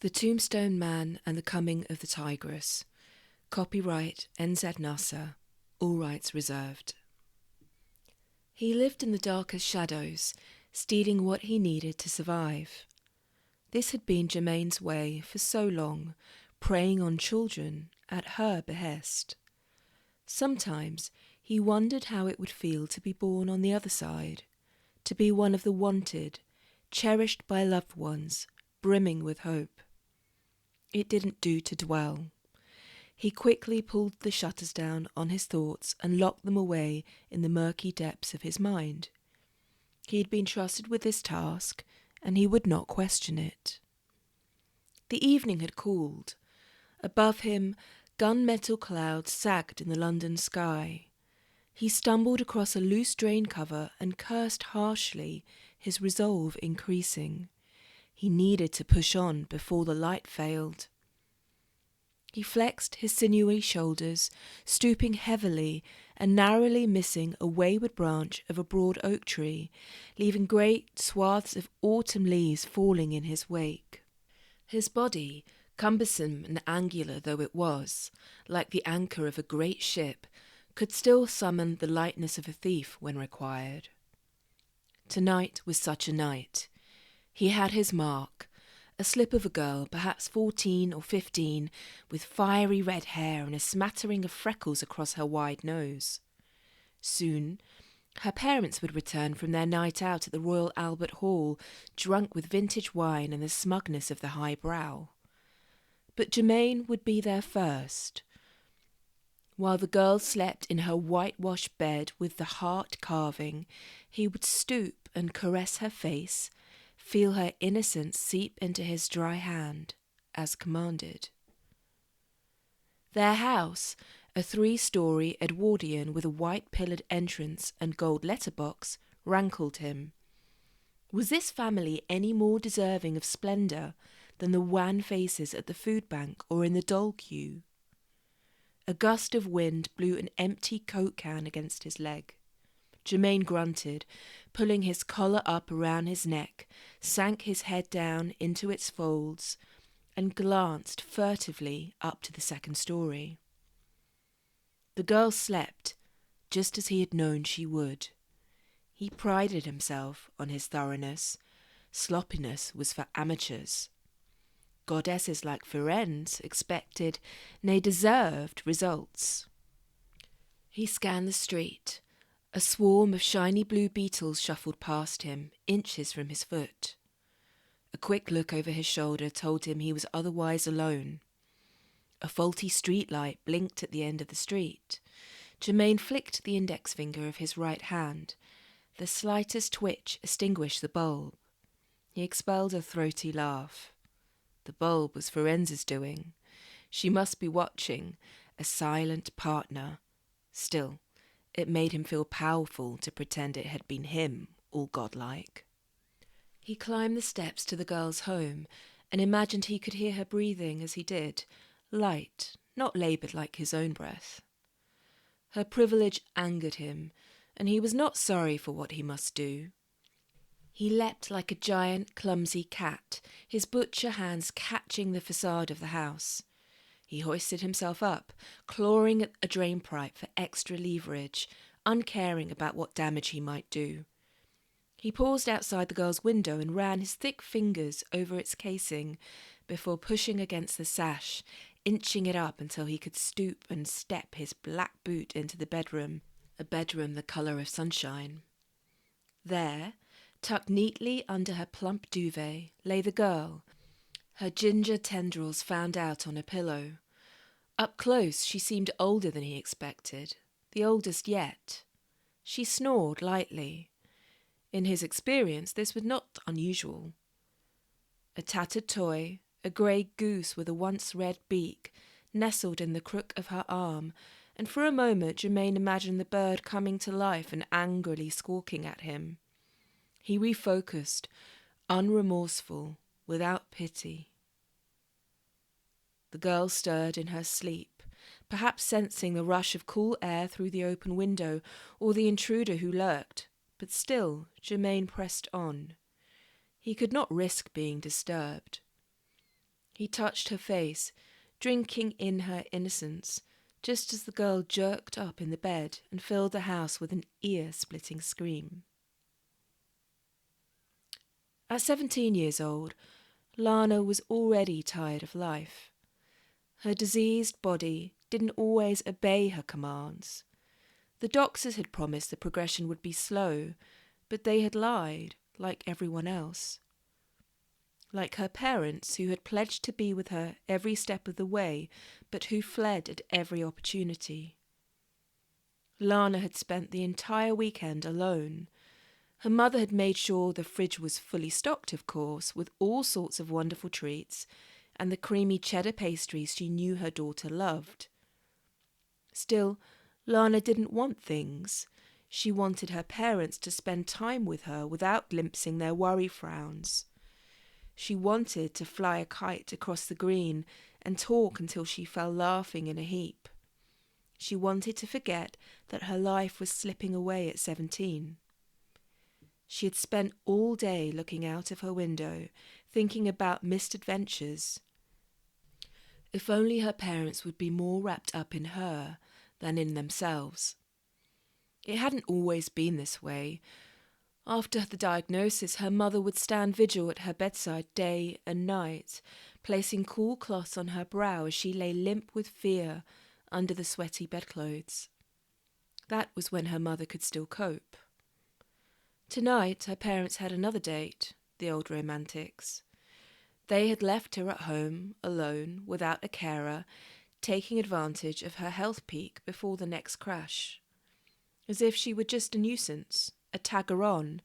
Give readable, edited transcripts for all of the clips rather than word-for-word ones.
The Tombstone Man and the Coming of the Tigress. Copyright NZ Nasser. All rights reserved. He lived in the darkest shadows, stealing what he needed to survive. This had been Germaine's way for so long, preying on children at her behest. Sometimes he wondered how it would feel to be born on the other side, to be one of the wanted, cherished by loved ones, brimming with hope. It didn't do to dwell. He quickly pulled the shutters down on his thoughts and locked them away in the murky depths of his mind. He had been trusted with this task, and he would not question it. The evening had cooled. Above him, gunmetal clouds sagged in the London sky. He stumbled across a loose drain cover and cursed harshly, his resolve increasing. He needed to push on before the light failed. He flexed his sinewy shoulders, stooping heavily and narrowly missing a wayward branch of a broad oak tree, leaving great swaths of autumn leaves falling in his wake. His body, cumbersome and angular though it was, like the anchor of a great ship, could still summon the lightness of a thief when required. Tonight was such a night. He had his mark, a slip of a girl, perhaps 14 or 15, with fiery red hair and a smattering of freckles across her wide nose. Soon, her parents would return from their night out at the Royal Albert Hall, drunk with vintage wine and the smugness of the high brow. But Germaine would be there first. While the girl slept in her whitewashed bed with the heart carving, he would stoop and caress her face, feel her innocence seep into his dry hand, as commanded. Their house, a 3-story Edwardian with a white-pillared entrance and gold letterbox, rankled him. Was this family any more deserving of splendour than the wan faces at the food bank or in the dole queue? A gust of wind blew an empty Coke can against his leg. Germaine grunted, pulling his collar up around his neck, sank his head down into its folds, and glanced furtively up to the 2nd story. The girl slept, just as he had known she would. He prided himself on his thoroughness. Sloppiness was for amateurs. Goddesses like Firenze expected, nay deserved, results. He scanned the street. A swarm of shiny blue beetles shuffled past him, inches from his foot. A quick look over his shoulder told him he was otherwise alone. A faulty streetlight blinked at the end of the street. Germaine flicked the index finger of his right hand. The slightest twitch extinguished the bulb. He expelled a throaty laugh. The bulb was Firenze's doing. She must be watching, a silent partner. Still, it made him feel powerful to pretend it had been him, all godlike. He climbed the steps to the girl's home and imagined he could hear her breathing as he did, light, not laboured like his own breath. Her privilege angered him, and he was not sorry for what he must do. He leapt like a giant, clumsy cat, his butcher hands catching the facade of the house. He hoisted himself up, clawing at a drain pipe for extra leverage, uncaring about what damage he might do. He paused outside the girl's window and ran his thick fingers over its casing before pushing against the sash, inching it up until he could stoop and step his black boot into the bedroom, a bedroom the colour of sunshine. There, tucked neatly under her plump duvet, lay the girl, her ginger tendrils found out on a pillow. Up close she seemed older than he expected, the oldest yet. She snored lightly. In his experience this was not unusual. A tattered toy, a grey goose with a once red beak, nestled in the crook of her arm, and for a moment Germaine imagined the bird coming to life and angrily squawking at him. He refocused, unremorseful, without pity. The girl stirred in her sleep, perhaps sensing the rush of cool air through the open window or the intruder who lurked, but still Germaine pressed on. He could not risk being disturbed. He touched her face, drinking in her innocence, just as the girl jerked up in the bed and filled the house with an ear-splitting scream. At 17 years old, Lana was already tired of life. Her diseased body didn't always obey her commands. The doctors had promised the progression would be slow, but they had lied, like everyone else. Like her parents, who had pledged to be with her every step of the way, but who fled at every opportunity. Lana had spent the entire weekend alone. Her mother had made sure the fridge was fully stocked, of course, with all sorts of wonderful treats, and the creamy cheddar pastries she knew her daughter loved. Still, Lana didn't want things. She wanted her parents to spend time with her without glimpsing their worry frowns. She wanted to fly a kite across the green and talk until she fell laughing in a heap. She wanted to forget that her life was slipping away at 17. She had spent all day looking out of her window, thinking about missed adventures. If only her parents would be more wrapped up in her than in themselves. It hadn't always been this way. After the diagnosis, her mother would stand vigil at her bedside day and night, placing cool cloths on her brow as she lay limp with fear under the sweaty bedclothes. That was when her mother could still cope. Tonight, her parents had another date, the old romantics. They had left her at home, alone, without a carer, taking advantage of her health peak before the next crash. As if she were just a nuisance, a tagger-on,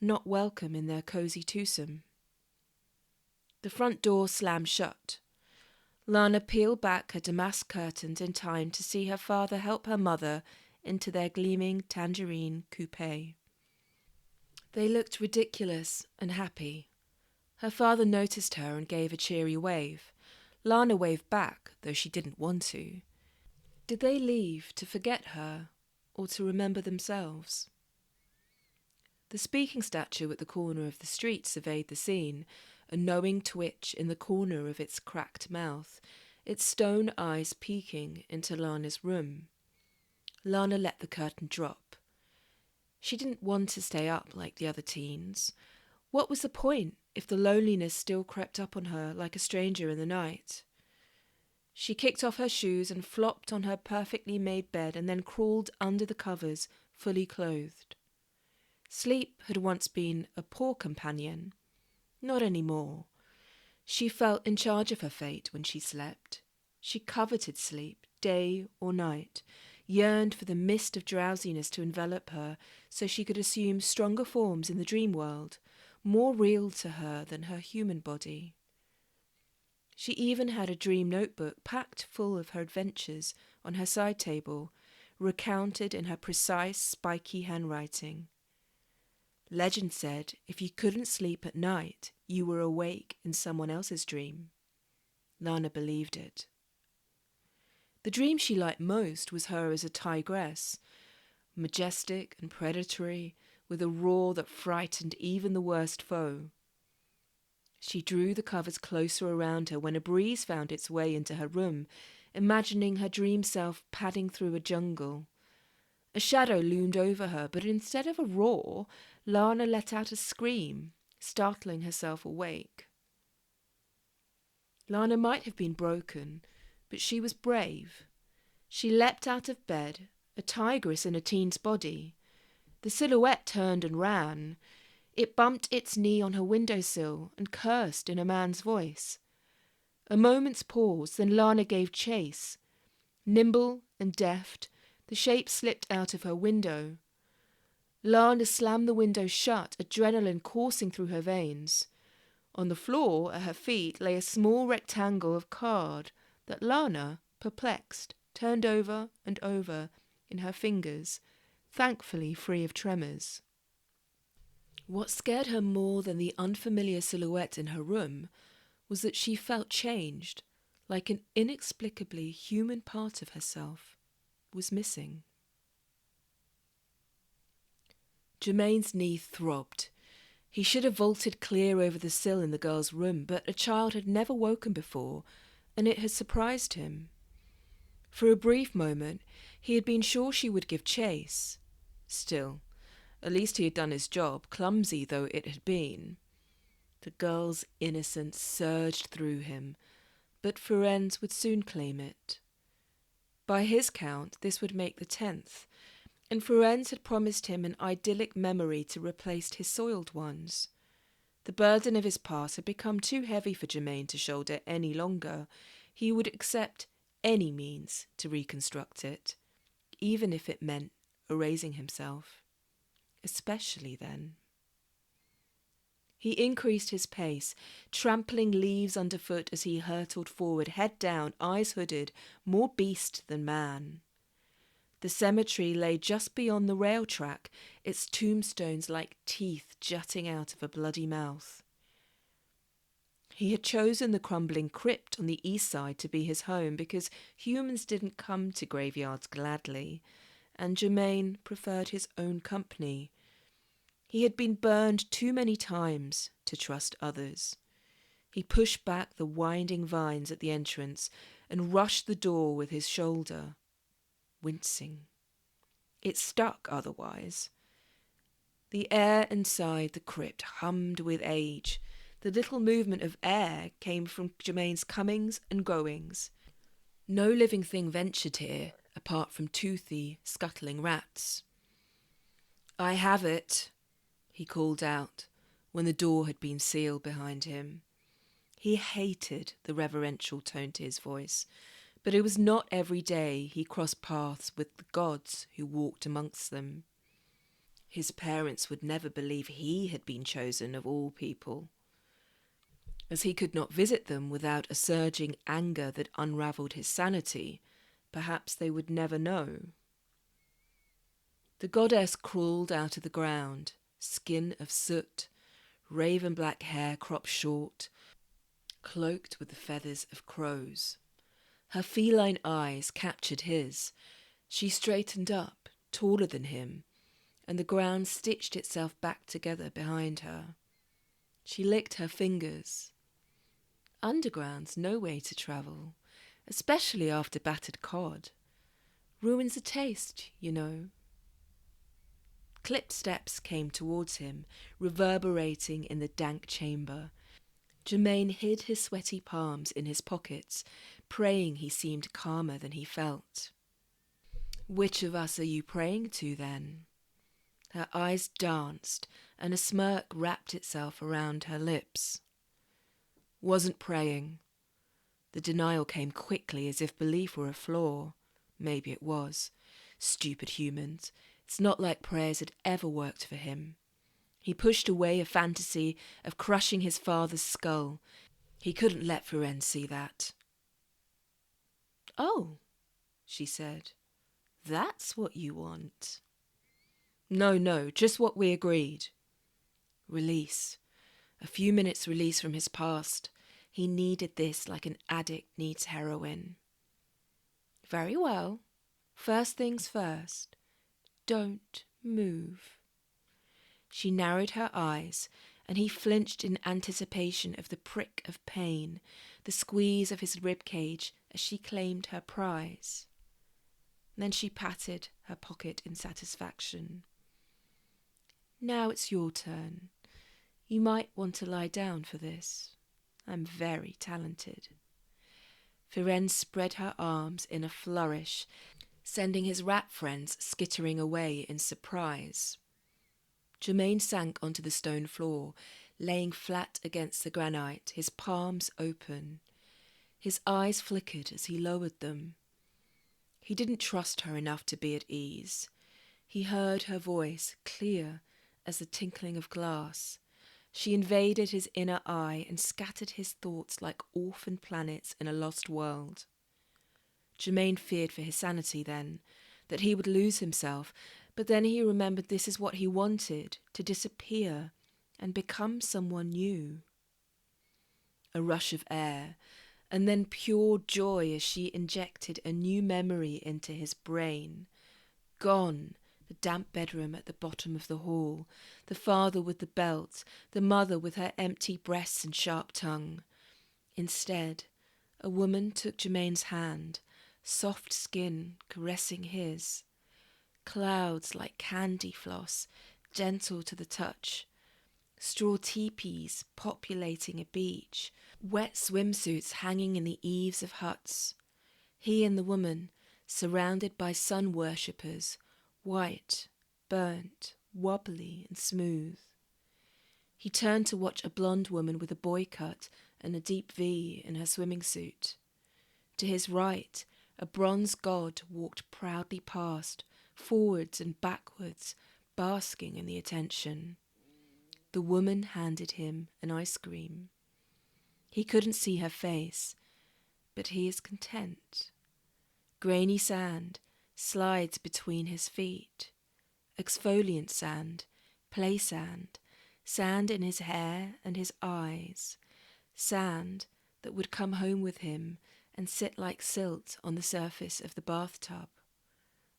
not welcome in their cosy twosome. The front door slammed shut. Lana peeled back her damask curtains in time to see her father help her mother into their gleaming tangerine coupe. They looked ridiculous and happy. Her father noticed her and gave a cheery wave. Lana waved back, though she didn't want to. Did they leave to forget her, or to remember themselves? The speaking statue at the corner of the street surveyed the scene, a knowing twitch in the corner of its cracked mouth, its stone eyes peeking into Lana's room. Lana let the curtain drop. She didn't want to stay up like the other teens. What was the point if the loneliness still crept up on her like a stranger in the night? She kicked off her shoes and flopped on her perfectly made bed and then crawled under the covers, fully clothed. Sleep had once been a poor companion. Not any more. She felt in charge of her fate when she slept. She coveted sleep, day or night, yearned for the mist of drowsiness to envelop her so she could assume stronger forms in the dream world, more real to her than her human body. She even had a dream notebook packed full of her adventures on her side table, recounted in her precise, spiky handwriting. Legend said if you couldn't sleep at night, you were awake in someone else's dream. Lana believed it. The dream she liked most was her as a tigress, majestic and predatory, with a roar that frightened even the worst foe. She drew the covers closer around her when a breeze found its way into her room, imagining her dream self padding through a jungle. A shadow loomed over her, but instead of a roar, Lana let out a scream, startling herself awake. Lana might have been broken, but she was brave. She leapt out of bed, a tigress in a teen's body. The silhouette turned and ran. It bumped its knee on her windowsill and cursed in a man's voice. A moment's pause, then Lana gave chase. Nimble and deft, the shape slipped out of her window. Lana slammed the window shut, adrenaline coursing through her veins. On the floor at her feet lay a small rectangle of card that Lana, perplexed, turned over and over in her fingers, thankfully free of tremors. What scared her more than the unfamiliar silhouette in her room was that she felt changed, like an inexplicably human part of herself was missing. Germaine's knee throbbed. He should have vaulted clear over the sill in the girl's room, but a child had never woken before, and it had surprised him. For a brief moment, he had been sure she would give chase. Still, at least he had done his job, clumsy though it had been. The girl's innocence surged through him, but Ferenz would soon claim it. By his count, this would make the 10th, and Ferenz had promised him an idyllic memory to replace his soiled ones. The burden of his past had become too heavy for Germaine to shoulder any longer. He would accept any means to reconstruct it, even if it meant erasing himself. Especially then. He increased his pace, trampling leaves underfoot as he hurtled forward, head down, eyes hooded, more beast than man. The cemetery lay just beyond the rail track, its tombstones like teeth jutting out of a bloody mouth. He had chosen the crumbling crypt on the east side to be his home because humans didn't come to graveyards gladly, and Germaine preferred his own company. He had been burned too many times to trust others. He pushed back the winding vines at the entrance and rushed the door with his shoulder, wincing. It stuck otherwise. The air inside the crypt hummed with age. The little movement of air came from Germaine's comings and goings. No living thing ventured here, apart from toothy, scuttling rats. "I have it," he called out, when the door had been sealed behind him. He hated the reverential tone to his voice, but it was not every day he crossed paths with the gods who walked amongst them. His parents would never believe he had been chosen of all people. As he could not visit them without a surging anger that unravelled his sanity, perhaps they would never know. The goddess crawled out of the ground, skin of soot, raven black hair cropped short, cloaked with the feathers of crows. Her feline eyes captured his. She straightened up, taller than him, and the ground stitched itself back together behind her. She licked her fingers. Underground's no way to travel, especially after battered cod. Ruins the taste, you know. Clipped steps came towards him, reverberating in the dank chamber. Germaine hid his sweaty palms in his pockets, praying he seemed calmer than he felt. "Which of us are you praying to, then?" Her eyes danced, and a smirk wrapped itself around her lips. "Wasn't praying." The denial came quickly, as if belief were a flaw. Maybe it was. Stupid humans. It's not like prayers had ever worked for him. He pushed away a fantasy of crushing his father's skull. He couldn't let Ferenz see that. "Oh," she said, "that's what you want." No, just what we agreed." Release. A few minutes' release from his past. He needed this like an addict needs heroin. "Very well. First things first. Don't move." She narrowed her eyes, and he flinched in anticipation of the prick of pain, the squeeze of his ribcage as she claimed her prize. Then she patted her pocket in satisfaction. "Now it's your turn. You might want to lie down for this. I'm very talented." Ferenz spread her arms in a flourish, sending his rat friends skittering away in surprise. Germaine sank onto the stone floor, laying flat against the granite, his palms open. His eyes flickered as he lowered them. He didn't trust her enough to be at ease. He heard her voice, clear as the tinkling of glass. She invaded his inner eye and scattered his thoughts like orphan planets in a lost world. Germaine feared for his sanity then, that he would lose himself, but then he remembered this is what he wanted, to disappear and become someone new. A rush of air, and then pure joy as she injected a new memory into his brain. Gone, the damp bedroom at the bottom of the hall, the father with the belt, the mother with her empty breasts and sharp tongue. Instead, a woman took Germaine's hand, soft skin caressing his. Clouds like candy floss, gentle to the touch. Straw teepees populating a beach, wet swimsuits hanging in the eaves of huts. He and the woman, surrounded by sun worshippers, white, burnt, wobbly and smooth. He turned to watch a blonde woman with a boy cut and a deep V in her swimming suit. To his right, a bronze god walked proudly past, forwards and backwards, basking in the attention. The woman handed him an ice cream. He couldn't see her face, but he is content. Grainy sand slides between his feet. Exfoliant sand, play sand, sand in his hair and his eyes, sand that would come home with him and sit like silt on the surface of the bathtub.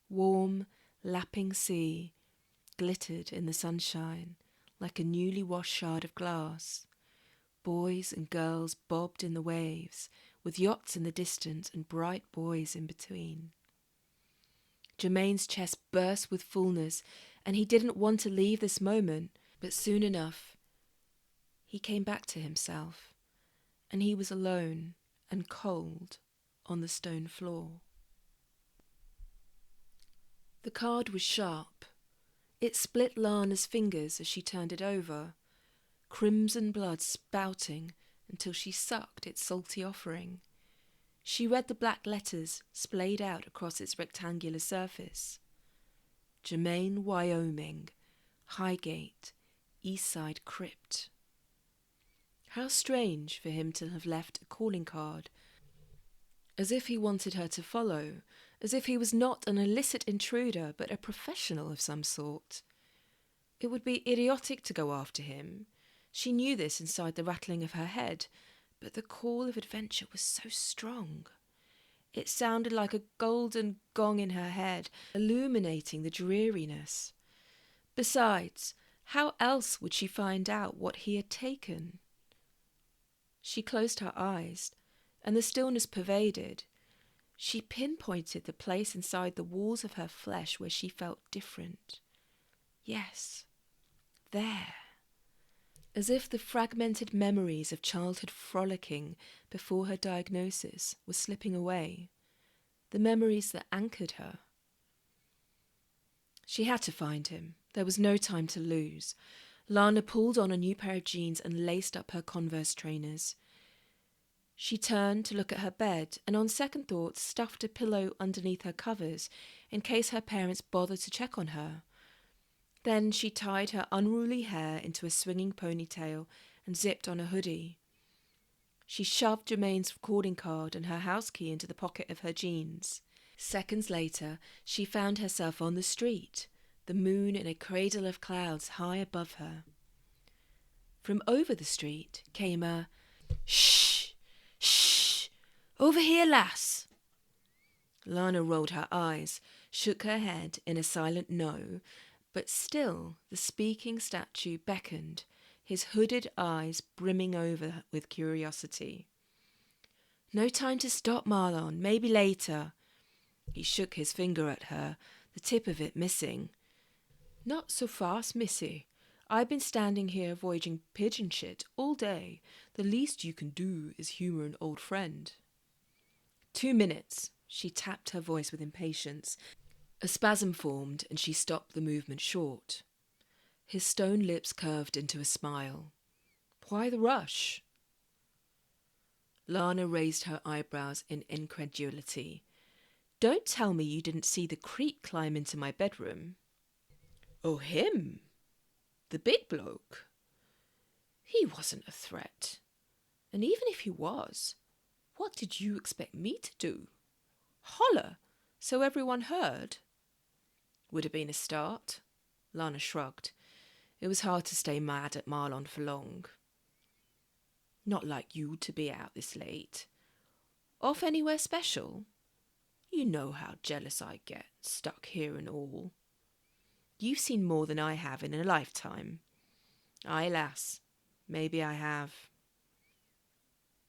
Warm, lapping sea glittered in the sunshine like a newly washed shard of glass. Boys and girls bobbed in the waves, with yachts in the distance and bright boys in between. Germaine's chest burst with fullness, and he didn't want to leave this moment, but soon enough he came back to himself, and he was alone and cold on the stone floor. The card was sharp. It split Lana's fingers as she turned it over, crimson blood spouting until she sucked its salty offering. She read the black letters splayed out across its rectangular surface. Germaine, Wyoming, Highgate, Eastside Crypt. How strange for him to have left a calling card, as if he wanted her to follow, as if he was not an illicit intruder but a professional of some sort. It would be idiotic to go after him. She knew this inside the rattling of her head, but the call of adventure was so strong. It sounded like a golden gong in her head, illuminating the dreariness. Besides, how else would she find out what he had taken? She closed her eyes, and the stillness pervaded. She pinpointed the place inside the walls of her flesh where she felt different. Yes, there. As if the fragmented memories of childhood frolicking before her diagnosis were slipping away, the memories that anchored her. She had to find him. There was no time to lose. Lana pulled on a new pair of jeans and laced up her Converse trainers. She turned to look at her bed and on second thoughts stuffed a pillow underneath her covers in case her parents bothered to check on her. Then she tied her unruly hair into a swinging ponytail and zipped on a hoodie. She shoved Germaine's calling card and her house key into the pocket of her jeans. Seconds later, she found herself on the street, the moon in a cradle of clouds high above her. From over the street came a "Shh! Shh! Over here, lass!" Lana rolled her eyes, shook her head in a silent no, but still the speaking statue beckoned, his hooded eyes brimming over with curiosity. "No time to stop, Marlon. Maybe later." He shook his finger at her, the tip of it missing. "Not so fast, missy. I've been standing here avoiding pigeon shit all day. The least you can do is humour an old friend." 2 minutes. She tapped her voice with impatience. A spasm formed and she stopped the movement short. His stone lips curved into a smile. "Why the rush?" Lana raised her eyebrows in incredulity. "Don't tell me you didn't see the creep climb into my bedroom." "Oh, him? The big bloke? He wasn't a threat. And even if he was, what did you expect me to do? Holler, so everyone heard?" "Would have been a start." Lana shrugged. It was hard to stay mad at Marlon for long. "Not like you to be out this late. Off anywhere special? You know how jealous I get, stuck here and all." You've seen more than I have in a lifetime. Aye, lass, maybe I have.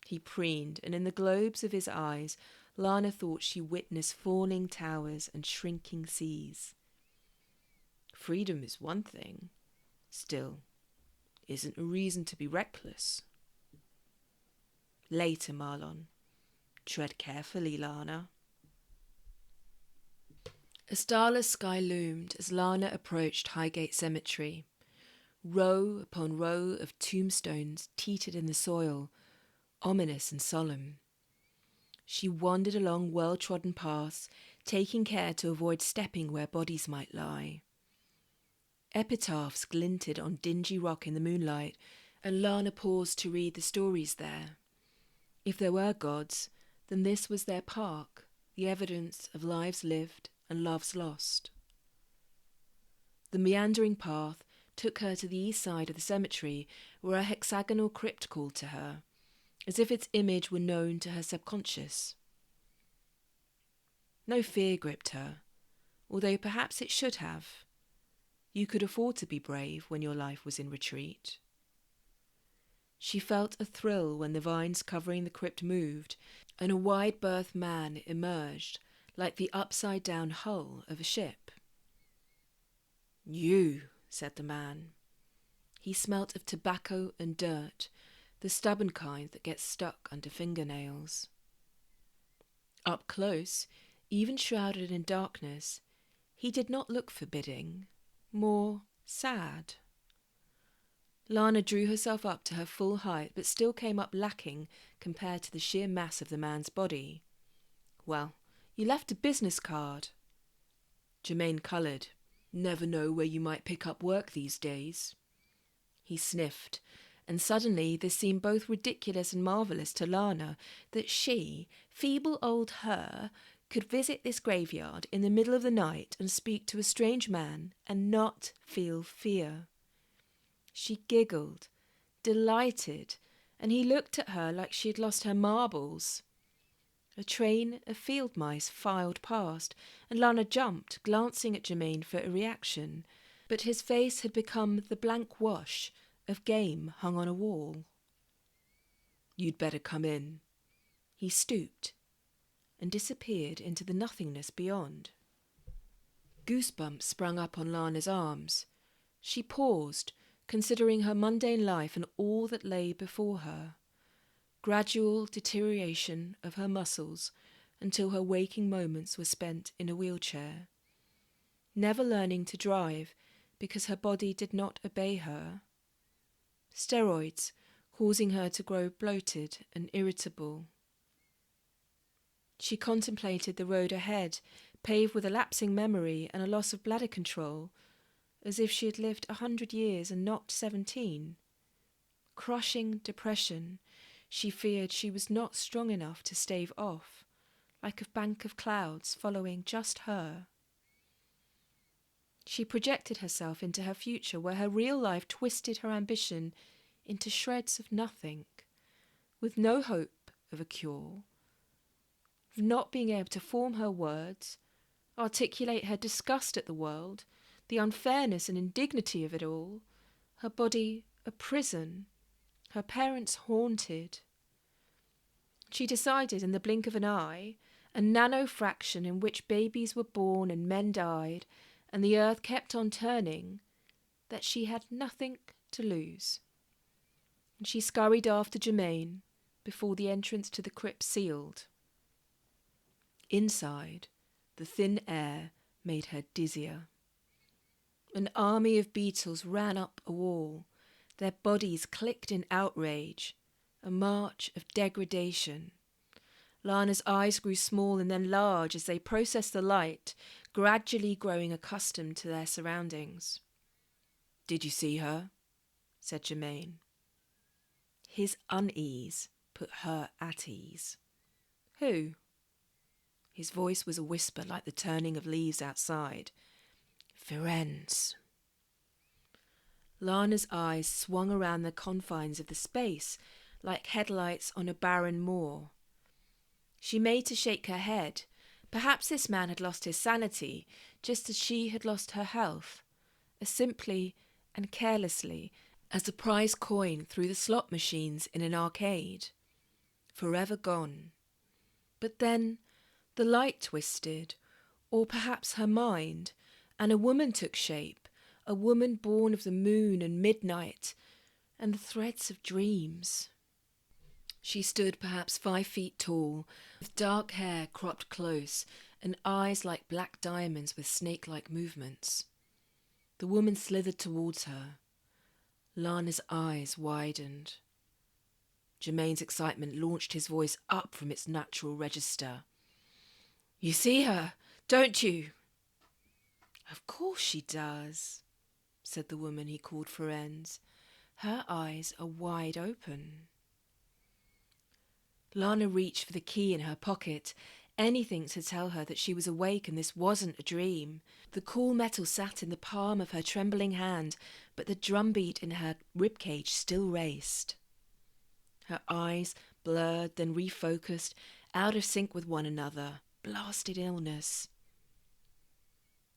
He preened, and in the globes of his eyes, Lana thought she witnessed falling towers and shrinking seas. Freedom is one thing, still, isn't a reason to be reckless. Later, Marlon. Tread carefully, Lana. A starless sky loomed as Lana approached Highgate Cemetery. Row upon row of tombstones teetered in the soil, ominous and solemn. She wandered along well-trodden paths, taking care to avoid stepping where bodies might lie. Epitaphs glinted on dingy rock in the moonlight, and Lana paused to read the stories there. If there were gods, then this was their park, the evidence of lives lived and loves lost. The meandering path took her to the east side of the cemetery, where a hexagonal crypt called to her, as if its image were known to her subconscious. No fear gripped her, although perhaps it should have. You could afford to be brave when your life was in retreat. She felt a thrill when the vines covering the crypt moved, and a wide-berthed man emerged, like the upside-down hull of a ship. "You," said the man. He smelt of tobacco and dirt, the stubborn kind that gets stuck under fingernails. Up close, even shrouded in darkness, he did not look forbidding, more sad. Lana drew herself up to her full height, but still came up lacking compared to the sheer mass of the man's body. "Well, you left a business card." Germaine coloured. "Never know where you might pick up work these days." He sniffed, and suddenly this seemed both ridiculous and marvellous to Lana, that she, feeble old her, could visit this graveyard in the middle of the night and speak to a strange man and not feel fear. She giggled, delighted, and he looked at her like she had lost her marbles. A train of field mice filed past, and Lana jumped, glancing at Germaine for a reaction, but his face had become the blank wash of game hung on a wall. "You'd better come in." He stooped and disappeared into the nothingness beyond. Goosebumps sprung up on Lana's arms. She paused, considering her mundane life and all that lay before her. Gradual deterioration of her muscles until her waking moments were spent in a wheelchair. Never learning to drive because her body did not obey her. Steroids causing her to grow bloated and irritable. She contemplated the road ahead, paved with a lapsing memory and a loss of bladder control, as if she had lived 100 years and not 17. Crushing depression she feared she was not strong enough to stave off, like a bank of clouds following just her. She projected herself into her future, where her real life twisted her ambition into shreds of nothing, with no hope of a cure, of not being able to form her words, articulate her disgust at the world, the unfairness and indignity of it all, her body a prison, her parents haunted. She decided in the blink of an eye, a nano-fraction in which babies were born and men died, and the earth kept on turning, that she had nothing to lose. And she scurried after Germaine before the entrance to the crypt sealed. Inside, the thin air made her dizzier. An army of beetles ran up a wall. Their bodies clicked in outrage, a march of degradation. Lana's eyes grew small and then large as they processed the light, gradually growing accustomed to their surroundings. "Did you see her?" said Germaine. His unease put her at ease. "Who?" His voice was a whisper like the turning of leaves outside. "Firenze." Lana's eyes swung around the confines of the space like headlights on a barren moor. She made to shake her head. Perhaps this man had lost his sanity, just as she had lost her health. as simply and carelessly as a prize coin through the slot machines in an arcade. Forever gone. But then the light twisted, or perhaps her mind, and a woman took shape, a woman born of the moon and midnight and the threads of dreams. She stood perhaps 5 feet tall, with dark hair cropped close and eyes like black diamonds with snake-like movements. The woman slithered towards her. Lana's eyes widened. Germaine's excitement launched his voice up from its natural register. "You see her, don't you?" "Of course she does," said the woman he called Ferenz. "Her eyes are wide open." Lana reached for the key in her pocket, anything to tell her that she was awake and this wasn't a dream. The cool metal sat in the palm of her trembling hand, but the drumbeat in her ribcage still raced. Her eyes, blurred, then refocused, out of sync with one another. Blasted illness.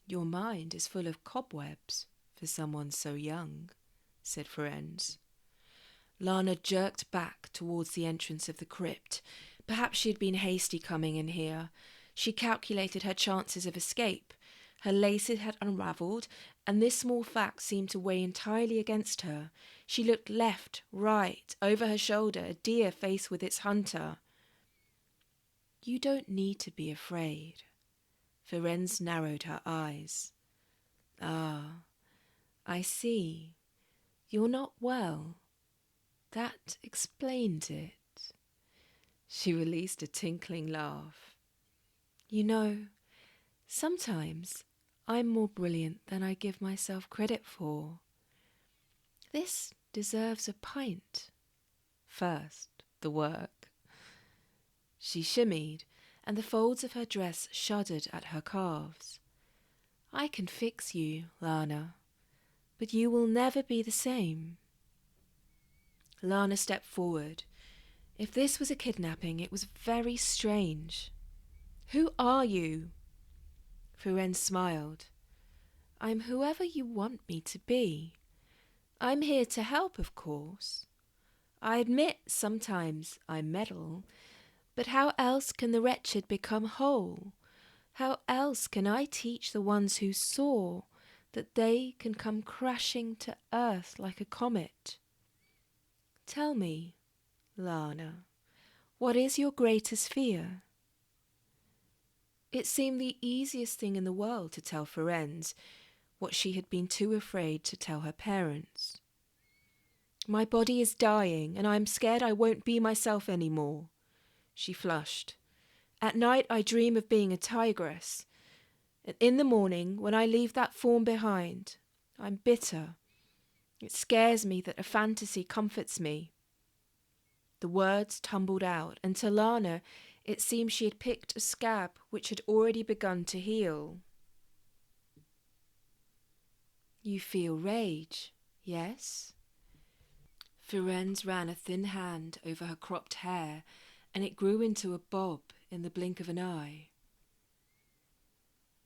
"Your mind is full of cobwebs for someone so young," said Ferenz. Lana jerked back towards the entrance of the crypt. Perhaps she had been hasty coming in here. She calculated her chances of escape. Her laces had unravelled, and this small fact seemed to weigh entirely against her. She looked left, right, over her shoulder, a deer faced with its hunter. "You don't need to be afraid." Ferenz narrowed her eyes. "Ah, I see. You're not well. That explains it." She released a tinkling laugh. "You know, sometimes I'm more brilliant than I give myself credit for. This deserves a pint. First, the work." She shimmied, and the folds of her dress shuddered at her calves. "I can fix you, Lana, but you will never be the same." Lana stepped forward. If this was a kidnapping, it was very strange. "Who are you?" Ferenz smiled. "I'm whoever you want me to be. I'm here to help, of course. I admit sometimes I meddle, but how else can the wretched become whole? How else can I teach the ones who soar that they can come crashing to earth like a comet? Tell me, Lana, what is your greatest fear?" It seemed the easiest thing in the world to tell Ferenz what she had been too afraid to tell her parents. "My body is dying, and I am scared I won't be myself anymore." She flushed. "At night I dream of being a tigress, and in the morning, when I leave that form behind, I'm bitter. It scares me that a fantasy comforts me." The words tumbled out, and to Lana it seemed she had picked a scab which had already begun to heal. "You feel rage, yes?" Ferenz ran a thin hand over her cropped hair, and it grew into a bob in the blink of an eye.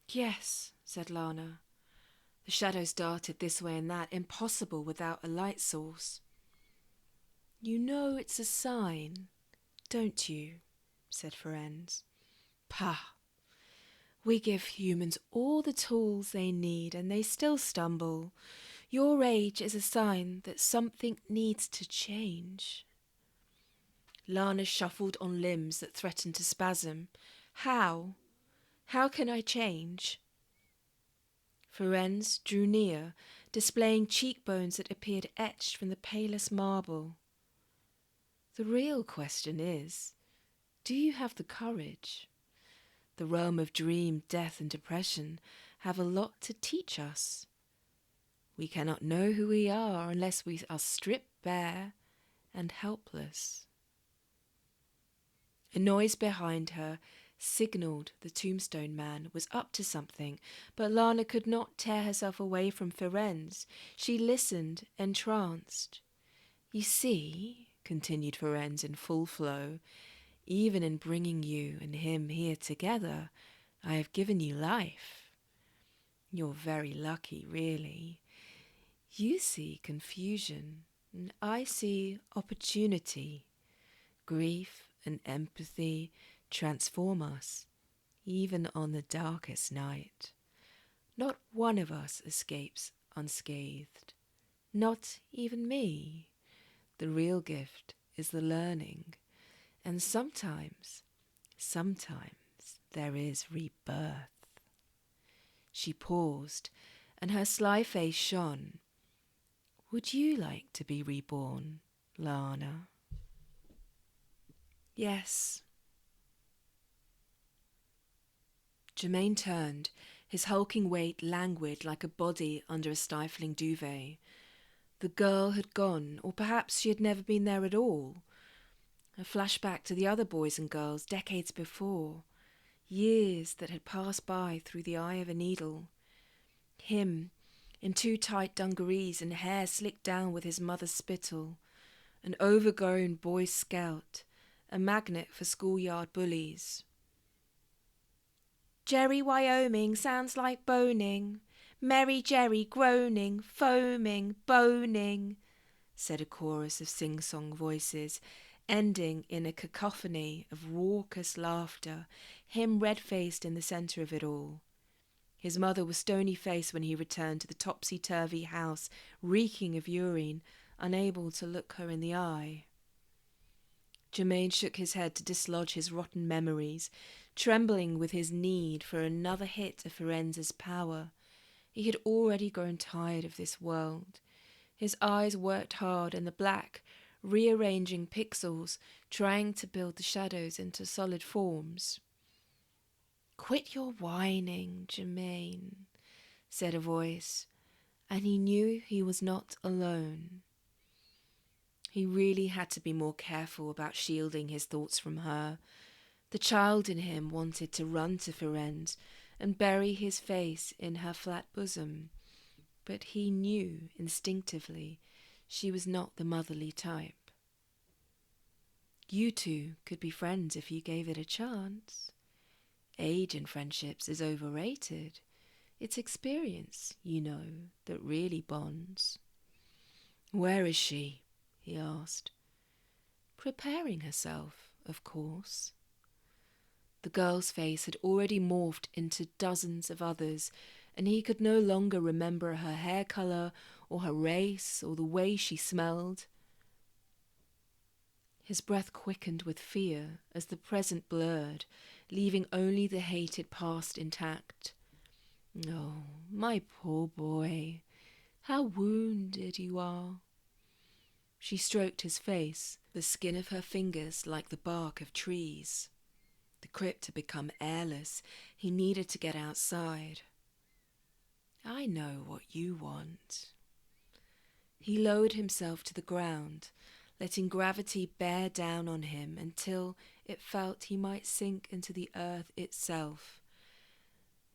"Yes," said Lana. The shadows darted this way and that, impossible without a light source. "You know it's a sign, don't you?" said Ferenz. "Pah! We give humans all the tools they need and they still stumble. Your rage is a sign that something needs to change." Lana shuffled on limbs that threatened to spasm. "How? How can I change?" Ferenz drew near, displaying cheekbones that appeared etched from the palest marble. "The real question is, do you have the courage? The realm of dream, death, and depression have a lot to teach us. We cannot know who we are unless we are stripped bare and helpless." A noise behind her signalled the Tombstone Man was up to something, but Lana could not tear herself away from Ferenz. She listened, entranced. "You see," continued Ferenz in full flow, "even in bringing you and him here together, I have given you life. You're very lucky, really. You see confusion, and I see opportunity. Grief and empathy transform us, even on the darkest night. Not one of us escapes unscathed. Not even me. The real gift is the learning. And sometimes there is rebirth. She paused, and her sly face shone. Would you like to be reborn, Lana? Yes. Germaine turned, his hulking weight languid like a body under a stifling duvet. The girl had gone, or perhaps she had never been there at all. A flashback to the other boys and girls decades before, years that had passed by through the eye of a needle. Him, in too tight dungarees and hair slicked down with his mother's spittle, an overgrown boy scout, a magnet for schoolyard bullies. Gerry Wyoming sounds like boning, Merry Jerry groaning, foaming, boning, said a chorus of sing-song voices, ending in a cacophony of raucous laughter, him red-faced in the centre of it all. His mother was stony-faced when he returned to the topsy-turvy house, reeking of urine, unable to look her in the eye. Germaine shook his head to dislodge his rotten memories, trembling with his need for another hit of Firenze's power. He had already grown tired of this world. His eyes worked hard in the black, rearranging pixels, trying to build the shadows into solid forms. Quit your whining, Germaine, said a voice, and he knew he was not alone. He really had to be more careful about shielding his thoughts from her. The child in him wanted to run to Firenze and bury his face in her flat bosom, but he knew instinctively she was not the motherly type. You two could be friends if you gave it a chance. Age in friendships is overrated. It's experience, you know, that really bonds. Where is she? He asked. Preparing herself, of course. The girl's face had already morphed into dozens of others, and he could no longer remember her hair colour or her race or the way she smelled. His breath quickened with fear as the present blurred, leaving only the hated past intact. Oh, my poor boy, how wounded you are. She stroked his face, the skin of her fingers like the bark of trees. The crypt had become airless. He needed to get outside. I know what you want. He lowered himself to the ground, letting gravity bear down on him until it felt he might sink into the earth itself.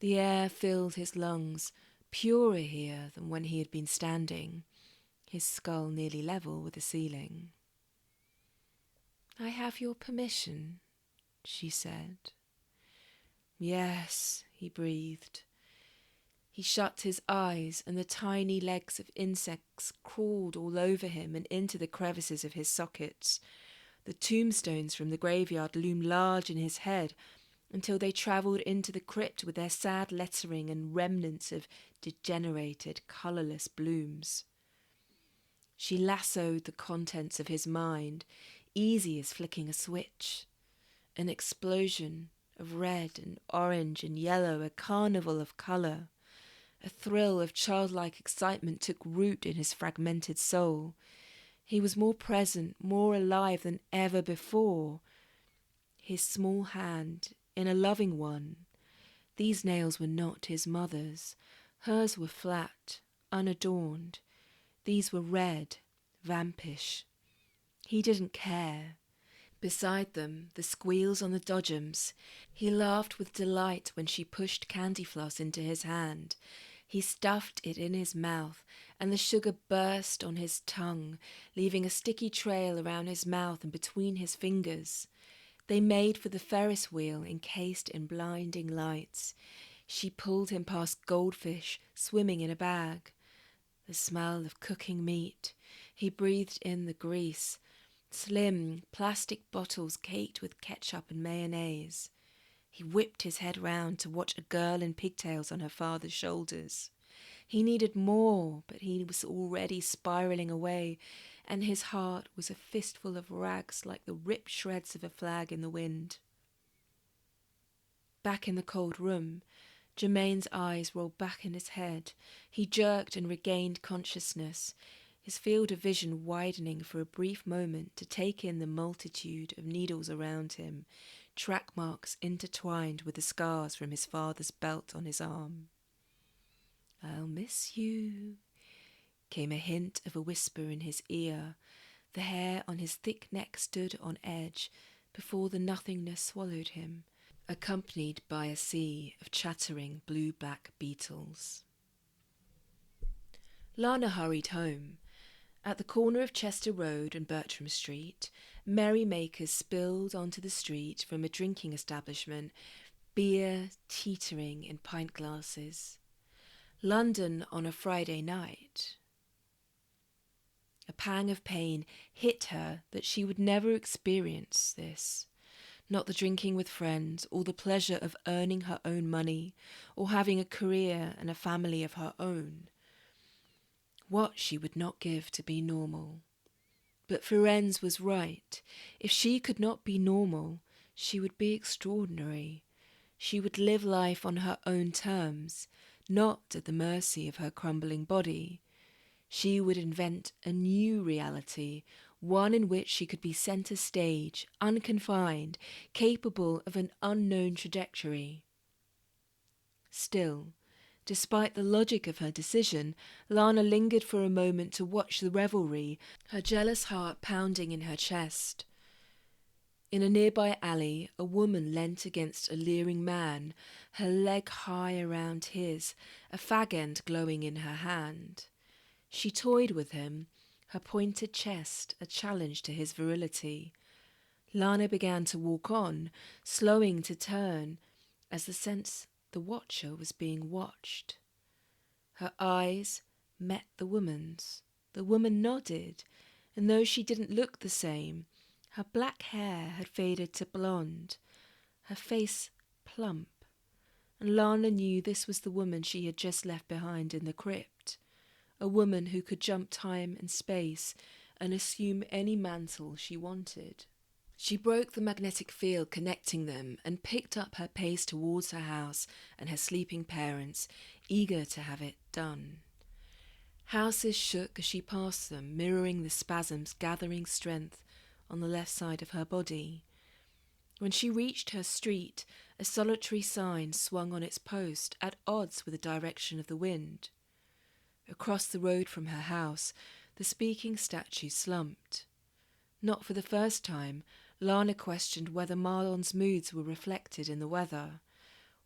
The air filled his lungs, purer here than when he had been standing, his skull nearly level with the ceiling. I have your permission, she said. Yes, he breathed. He shut his eyes, and the tiny legs of insects crawled all over him and into the crevices of his sockets. The tombstones from the graveyard loomed large in his head until they travelled into the crypt with their sad lettering and remnants of degenerated, colourless blooms. She lassoed the contents of his mind, easy as flicking a switch. An explosion of red and orange and yellow, a carnival of colour. A thrill of childlike excitement took root in his fragmented soul. He was more present, more alive than ever before. His small hand in a loving one. These nails were not his mother's. Hers were flat, unadorned. These were red, vampish. He didn't care. Beside them, the squeals on the dodgems. He laughed with delight when she pushed candy floss into his hand. He stuffed it in his mouth, and the sugar burst on his tongue, leaving a sticky trail around his mouth and between his fingers. They made for the Ferris wheel encased in blinding lights. She pulled him past goldfish swimming in a bag. The smell of cooking meat. He breathed in the grease. Slim plastic bottles caked with ketchup and mayonnaise. He whipped his head round to watch a girl in pigtails on her father's shoulders. He needed more, but he was already spiralling away, and his heart was a fistful of rags like the ripped shreds of a flag in the wind. Back in the cold room, Germaine's eyes rolled back in his head. He jerked and regained consciousness, his field of vision widening for a brief moment to take in the multitude of needles around him, track marks intertwined with the scars from his father's belt on his arm. "I'll miss you," came a hint of a whisper in his ear. The hair on his thick neck stood on edge before the nothingness swallowed him, accompanied by a sea of chattering blue-black beetles. Lana hurried home. At the corner of Chester Road and Bertram Street, merrymakers spilled onto the street from a drinking establishment, beer teetering in pint glasses. London on a Friday night. A pang of pain hit her that she would never experience this. Not the drinking with friends, or the pleasure of earning her own money, or having a career and a family of her own. What she would not give to be normal. But Ferenz was right. If she could not be normal, she would be extraordinary. She would live life on her own terms, not at the mercy of her crumbling body. She would invent a new reality, one in which she could be centre stage, unconfined, capable of an unknown trajectory. Still, despite the logic of her decision, Lana lingered for a moment to watch the revelry, her jealous heart pounding in her chest. In a nearby alley, a woman leant against a leering man, her leg high around his, a fag end glowing in her hand. She toyed with him, her pointed chest a challenge to his virility. Lana began to walk on, slowing to turn, as the sense the watcher was being watched. Her eyes met the woman's. The woman nodded, and though she didn't look the same, her black hair had faded to blonde, her face plump, and Lana knew this was the woman she had just left behind in the crypt, a woman who could jump time and space and assume any mantle she wanted. She broke the magnetic field connecting them and picked up her pace towards her house and her sleeping parents, eager to have it done. Houses shook as she passed them, mirroring the spasms gathering strength on the left side of her body. When she reached her street, a solitary sign swung on its post, at odds with the direction of the wind. Across the road from her house, the speaking statue slumped. Not for the first time, Lana questioned whether Marlon's moods were reflected in the weather,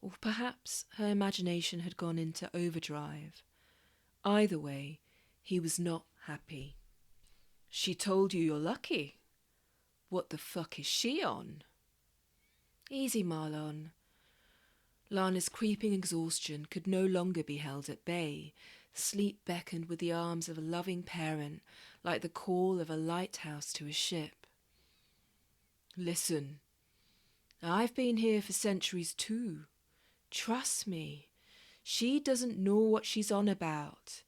or perhaps her imagination had gone into overdrive. Either way, he was not happy. "She told you you're lucky. What the fuck is she on?" "Easy, Marlon." Lana's creeping exhaustion could no longer be held at bay. Sleep beckoned with the arms of a loving parent, like the call of a lighthouse to a ship. "Listen, I've been here for centuries too. Trust me, she doesn't know what she's on about.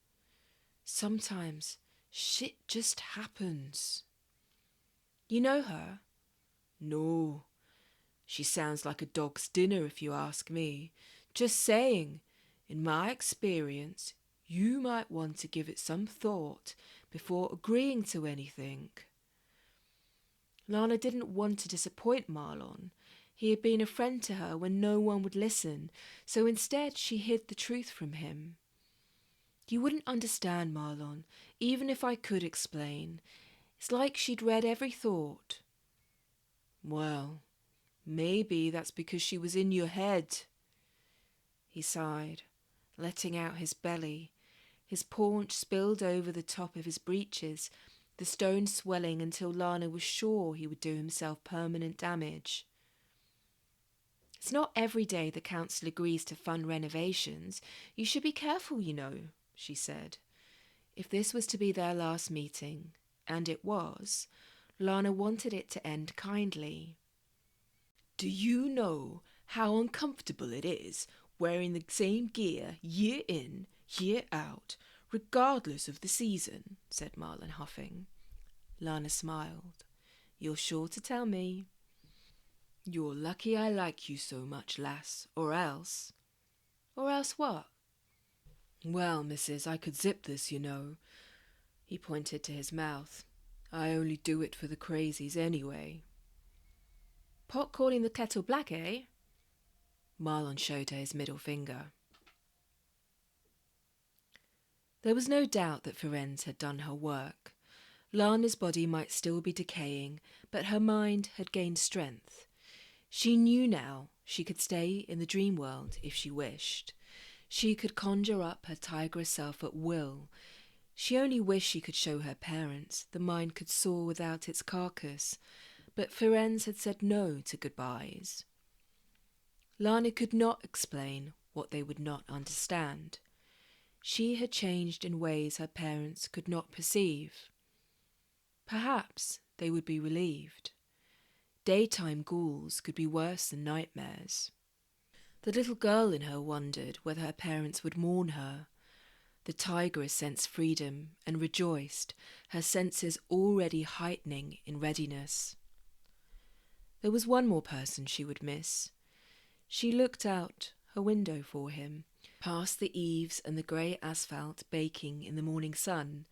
Sometimes shit just happens." "You know her?" "No. She sounds like a dog's dinner if you ask me. Just saying, in my experience, you might want to give it some thought before agreeing to anything." Lana didn't want to disappoint Marlon. He had been a friend to her when no one would listen, so instead she hid the truth from him. "You wouldn't understand, Marlon, even if I could explain. It's like she'd read every thought." "Well, maybe that's because she was in your head." He sighed, letting out his belly. His paunch spilled over the top of his breeches, the stone swelling until Lana was sure he would do himself permanent damage. "It's not every day the council agrees to fund renovations. You should be careful, you know," she said. If this was to be their last meeting, and it was, Lana wanted it to end kindly. "Do you know how uncomfortable it is wearing the same gear year in, year out, regardless of the season?" said Marlon, huffing. Lana smiled. "You're sure to tell me." "You're lucky I like you so much, lass, or else—" "Or else what?" "Well, missus, I could zip this, you know." He pointed to his mouth. "I only do it for the crazies anyway." "Pot calling the kettle black, eh?" Marlon showed her his middle finger. There was no doubt that Firenze had done her work. Lana's body might still be decaying, but her mind had gained strength. She knew now she could stay in the dream world if she wished. She could conjure up her tigress self at will. She only wished she could show her parents the mind could soar without its carcass, but Firenze had said no to goodbyes. Lana could not explain what they would not understand. She had changed in ways her parents could not perceive. Perhaps they would be relieved. Daytime ghouls could be worse than nightmares. The little girl in her wondered whether her parents would mourn her. The tigress sensed freedom and rejoiced, her senses already heightening in readiness. There was one more person she would miss. She looked out her window for him, past the eaves and the grey asphalt baking in the morning sun.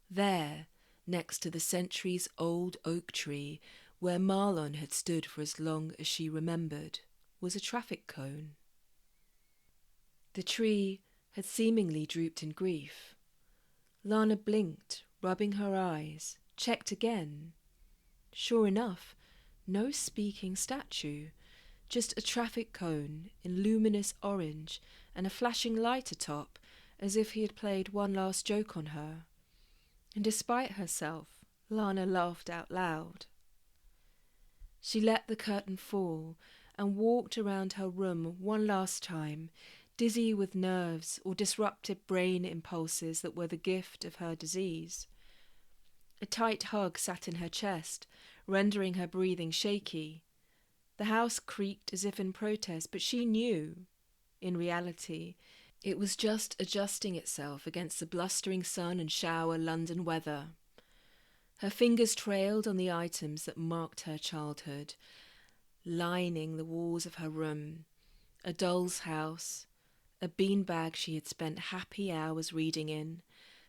There, next to the centuries-old oak tree where Marlon had stood for as long as she remembered, was a traffic cone. The tree had seemingly drooped in grief. Lana blinked, rubbing her eyes, checked again. Sure enough, no speaking statue, just a traffic cone in luminous orange and a flashing light atop, as if he had played one last joke on her. And despite herself, Lana laughed out loud. She let the curtain fall and walked around her room one last time, dizzy with nerves or disrupted brain impulses that were the gift of her disease. A tight hug sat in her chest, rendering her breathing shaky. The house creaked as if in protest, but she knew, in reality, it was just adjusting itself against the blustering sun and shower London weather. Her fingers trailed on the items that marked her childhood, lining the walls of her room: a doll's house, a beanbag she had spent happy hours reading in,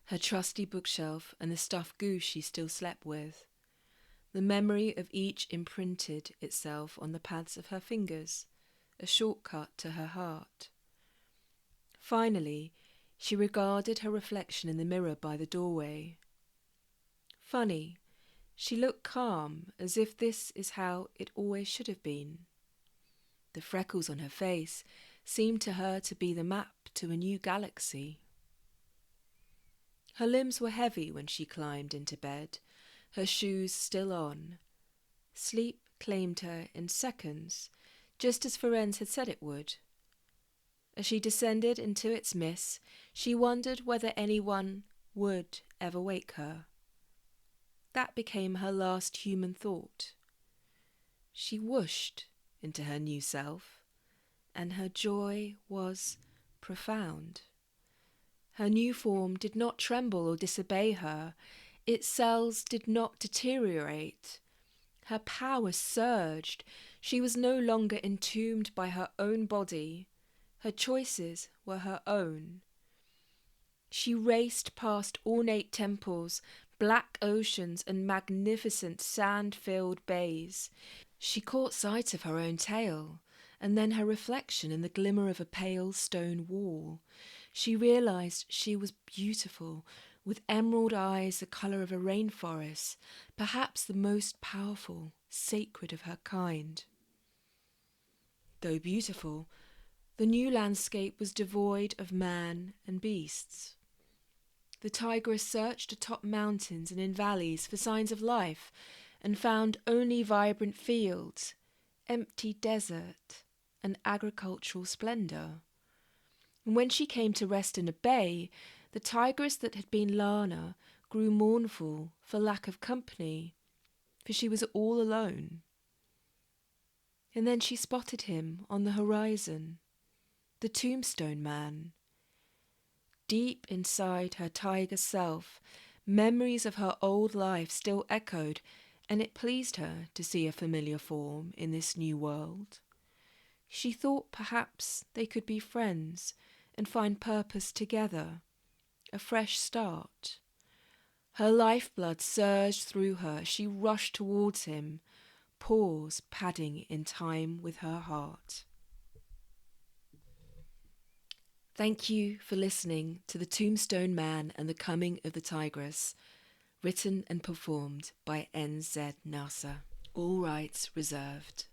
her trusty bookshelf and the stuffed goose she still slept with. The memory of each imprinted itself on the pads of her fingers, a shortcut to her heart. Finally, she regarded her reflection in the mirror by the doorway. Funny, she looked calm, as if this is how it always should have been. The freckles on her face seemed to her to be the map to a new galaxy. Her limbs were heavy when she climbed into bed, her shoes still on. Sleep claimed her in seconds, just as Firenze had said it would. As she descended into its mists, she wondered whether anyone would ever wake her. That became her last human thought. She whooshed into her new self, and her joy was profound. Her new form did not tremble or disobey her. Its cells did not deteriorate. Her power surged. She was no longer entombed by her own body. Her choices were her own. She raced past ornate temples, black oceans, and magnificent sand-filled bays. She caught sight of her own tail, and then her reflection in the glimmer of a pale stone wall. She realized she was beautiful, with emerald eyes the colour of a rainforest, perhaps the most powerful, sacred of her kind. Though beautiful, the new landscape was devoid of man and beasts. The tigress searched atop mountains and in valleys for signs of life, and found only vibrant fields, empty desert, and agricultural splendour. And when she came to rest in a bay, The tigress that had been Lana grew mournful for lack of company, for she was all alone. And then she spotted him on the horizon, the Tombstone Man. Deep inside her tiger self, memories of her old life still echoed, and it pleased her to see a familiar form in this new world. She thought perhaps they could be friends and find purpose together, a fresh start. Her lifeblood surged through her. She rushed towards him, paws padding in time with her heart. Thank you for listening to The Tombstone Man and the Coming of the Tigress, written and performed by N.Z. Nasser. All rights reserved.